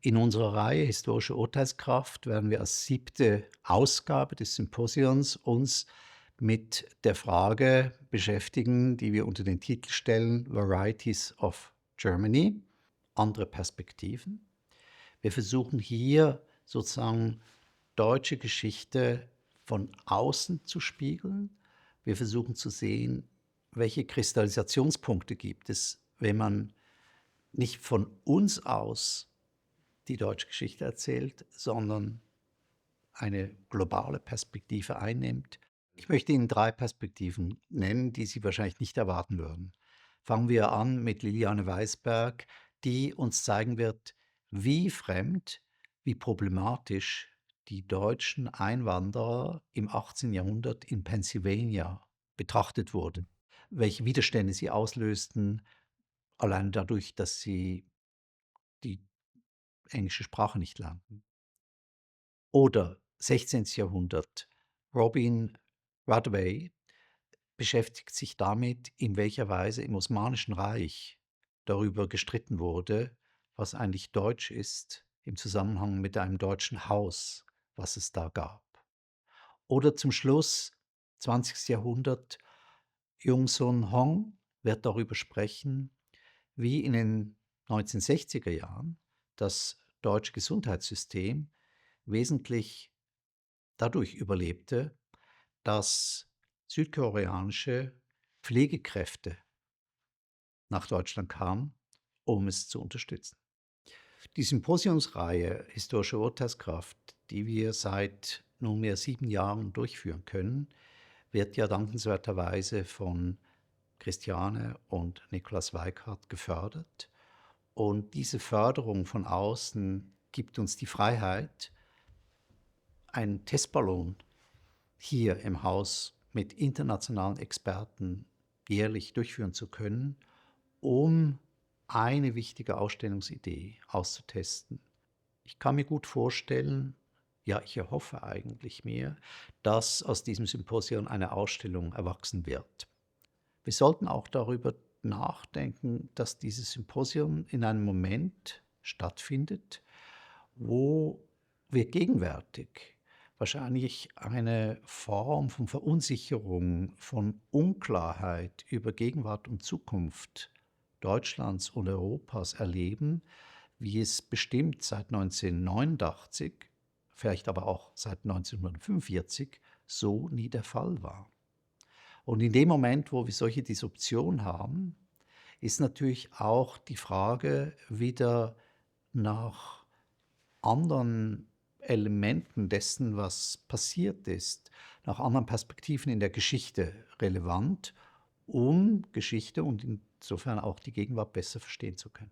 In unserer Reihe Historische Urteilskraft werden wir als 7. Ausgabe des Symposions uns mit der Frage beschäftigen, die wir unter den Titel stellen: „Varieties of Germany“, andere Perspektiven. Wir versuchen hier sozusagen deutsche Geschichte von außen zu spiegeln. Wir versuchen zu sehen, welche Kristallisationspunkte gibt es, wenn man nicht von uns aus die deutsche Geschichte erzählt, sondern eine globale Perspektive einnimmt. Ich möchte Ihnen 3 Perspektiven nennen, die Sie wahrscheinlich nicht erwarten würden. Fangen wir an mit Liliane Weisberg, die uns zeigen wird, wie fremd, wie problematisch die deutschen Einwanderer im 18. Jahrhundert in Pennsylvania betrachtet wurden, welche Widerstände sie auslösten, allein dadurch, dass sie die englische Sprache nicht lernten. Oder 16. Jahrhundert. Robin Rudway beschäftigt sich damit, in welcher Weise im Osmanischen Reich darüber gestritten wurde, was eigentlich deutsch ist, im Zusammenhang mit einem deutschen Haus, was es da gab. Oder zum Schluss 20. Jahrhundert. Jung-Sun Hong wird darüber sprechen, wie in den 1960er Jahren das deutsche Gesundheitssystem wesentlich dadurch überlebte, dass südkoreanische Pflegekräfte nach Deutschland kamen, um es zu unterstützen. Die Symposiumsreihe Historische Urteilskraft, die wir seit nunmehr 7 Jahren durchführen können, wird ja dankenswerterweise von Christiane und Nikolaus Weikart gefördert. Und diese Förderung von außen gibt uns die Freiheit, einen Testballon hier im Haus mit internationalen Experten jährlich durchführen zu können, um eine wichtige Ausstellungsidee auszutesten. Ich kann mir gut vorstellen, ja, ich erhoffe eigentlich mir, dass aus diesem Symposium eine Ausstellung erwachsen wird. Wir sollten auch darüber nachdenken, dass dieses Symposium in einem Moment stattfindet, wo wir gegenwärtig wahrscheinlich eine Form von Verunsicherung, von Unklarheit über Gegenwart und Zukunft Deutschlands und Europas erleben, wie es bestimmt seit 1989, vielleicht aber auch seit 1945 so nie der Fall war. Und in dem Moment, wo wir solche Disruption haben, ist natürlich auch die Frage wieder nach anderen Elementen dessen, was passiert ist, nach anderen Perspektiven in der Geschichte relevant, um Geschichte und insofern auch die Gegenwart besser verstehen zu können.